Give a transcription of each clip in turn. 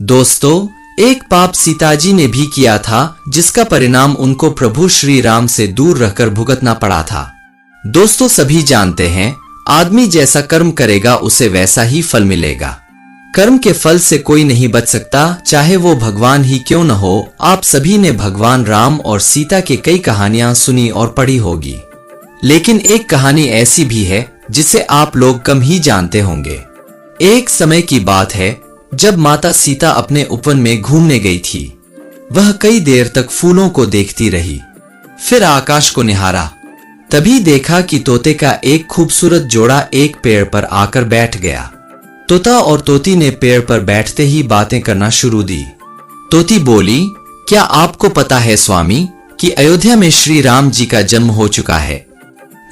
दोस्तों, एक पाप सीताजी ने भी किया था जिसका परिणाम उनको प्रभु श्री राम से दूर रहकर भुगतना पड़ा था। दोस्तों, सभी जानते हैं आदमी जैसा कर्म करेगा उसे वैसा ही फल मिलेगा। कर्म के फल से कोई नहीं बच सकता, चाहे वो भगवान ही क्यों न हो। आप सभी ने भगवान राम और सीता के कई कहानियां सुनी और पढ़ी होगी, लेकिन एक कहानी ऐसी भी है जिसे आप लोग कम ही जानते होंगे। एक समय की बात है जब माता सीता अपने उपवन में घूमने गई थी। वह कई देर तक फूलों को देखती रही, फिर आकाश को निहारा। तभी देखा कि तोते का एक खूबसूरत जोड़ा एक पेड़ पर आकर बैठ गया। तोता और तोती ने पेड़ पर बैठते ही बातें करना शुरू दी। तोती बोली, क्या आपको पता है स्वामी कि अयोध्या में श्री राम जी का जन्म हो चुका है?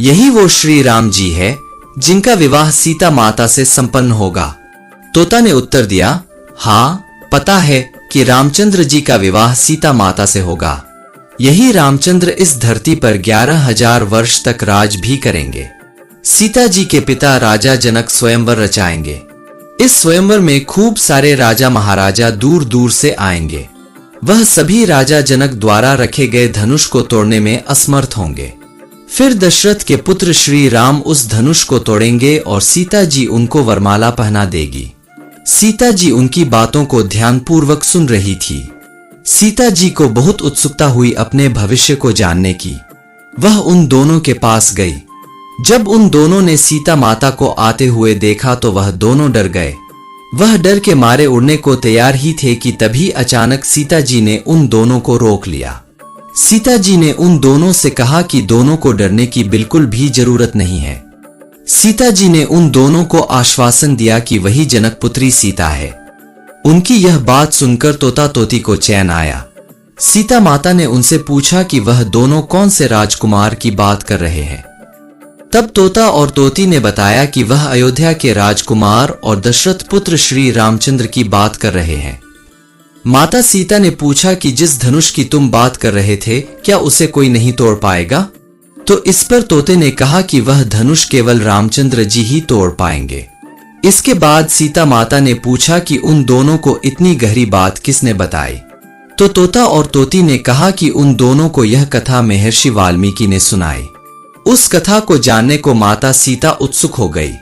यही वो श्री राम जी है जिनका विवाह सीता माता से संपन्न होगा। तोता ने उत्तर दिया, हाँ, पता है कि रामचंद्र जी का विवाह सीता माता से होगा। यही रामचंद्र इस धरती पर 11,000 वर्ष तक राज भी करेंगे। सीता जी के पिता राजा जनक स्वयंवर रचाएंगे। इस स्वयंवर में खूब सारे राजा महाराजा दूर दूर से आएंगे। वह सभी राजा जनक द्वारा रखे गए धनुष को तोड़ने में असमर्थ होंगे। फिर दशरथ के पुत्र श्री राम उस धनुष को तोड़ेंगे और सीता जी उनको वरमाला पहना देगी। सीता जी उनकी बातों को ध्यानपूर्वक सुन रही थी। सीता जी को बहुत उत्सुकता हुई अपने भविष्य को जानने की। वह उन दोनों के पास गई। जब उन दोनों ने सीता माता को आते हुए देखा तो वह दोनों डर गए। वह डर के मारे उड़ने को तैयार ही थे कि तभी अचानक सीता जी ने उन दोनों को रोक लिया। सीता जी ने उन दोनों से कहा कि दोनों को डरने की बिल्कुल भी जरूरत नहीं है। सीता जी ने उन दोनों को आश्वासन दिया कि वही जनक पुत्री सीता है। उनकी यह बात सुनकर तोता तोती को चैन आया। सीता माता ने उनसे पूछा कि वह दोनों कौन से राजकुमार की बात कर रहे हैं। तब तोता और तोती ने बताया कि वह अयोध्या के राजकुमार और दशरथ पुत्र श्री रामचंद्र की बात कर रहे हैं। माता सीता ने पूछा कि जिस धनुष की तुम बात कर रहे थे, क्या उसे कोई नहीं तोड़ पाएगा? तो इस पर तोते ने कहा कि वह धनुष केवल रामचंद्र जी ही तोड़ पाएंगे। इसके बाद सीता माता ने पूछा कि उन दोनों को इतनी गहरी बात किसने बताई? तो तोता और तोती ने कहा कि उन दोनों को यह कथा महर्षि वाल्मीकि ने सुनाई। उस कथा को जानने को माता सीता उत्सुक हो गई।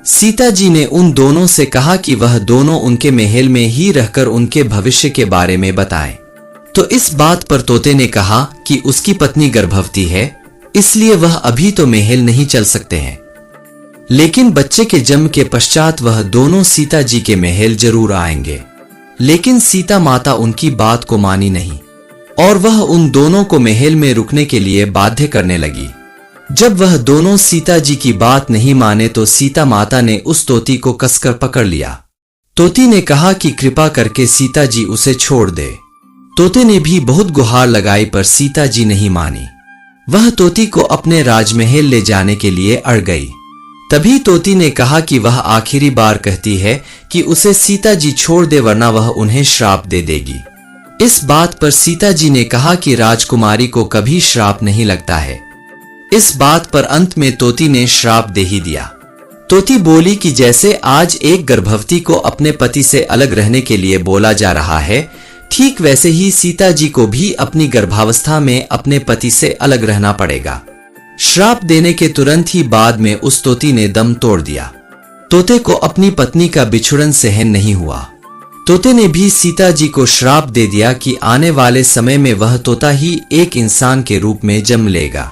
सीता जी ने उन दोनों से कहा कि वह दोनों उनके महल में ही रहकर उनके भविष्य के बारे में बताएं। तो इस बात पर तोते ने कहा कि उसकी पत्नी गर्भवती है, इसलिए वह अभी तो महल नहीं चल सकते हैं, लेकिन बच्चे के जन्म के पश्चात वह दोनों सीता जी के महल जरूर आएंगे। लेकिन सीता माता उनकी बात को मानी नहीं और वह उन दोनों को महल में रुकने के लिए बाध्य करने लगी। जब वह दोनों सीता जी की बात नहीं माने तो सीता माता ने उस तोती को कसकर पकड़ लिया। तोती ने कहा कि कृपा करके सीता जी उसे छोड़ दे। तोते ने भी बहुत गुहार लगाई पर सीता जी नहीं मानी। वह तोती को अपने राजमहल ले जाने के लिए अड़ गई। तभी तोती ने कहा कि वह आखिरी बार कहती है कि उसे सीता जी छोड़ दे, वरना वह उन्हें श्राप दे देगी। इस बात पर सीता जी ने कहा कि राजकुमारी को कभी श्राप नहीं लगता है। इस बात पर अंत में तोती ने श्राप दे ही दिया। तोती बोली कि जैसे आज एक गर्भवती को अपने पति से अलग रहने के लिए बोला जा रहा है, ठीक वैसे ही सीता जी को भी अपनी गर्भावस्था में अपने पति से अलग रहना पड़ेगा। श्राप देने के तुरंत ही बाद में उस तोती ने दम तोड़ दिया। तोते को अपनी पत्नी का बिछुड़न सहन नहीं हुआ। तोते ने भी सीता जी को श्राप दे दिया कि आने वाले समय में वह तोता ही एक इंसान के रूप में जन्म लेगा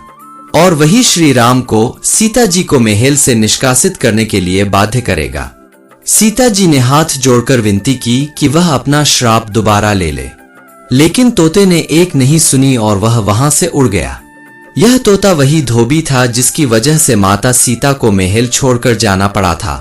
और वही श्री राम को सीता जी को महल से निष्कासित करने के लिए बाध्य करेगा। सीता जी ने हाथ जोड़कर विनती की कि वह अपना श्राप दोबारा ले ले, लेकिन तोते ने एक नहीं सुनी और वह वहां से उड़ गया। यह तोता वही धोबी था जिसकी वजह से माता सीता को महल छोड़कर जाना पड़ा था।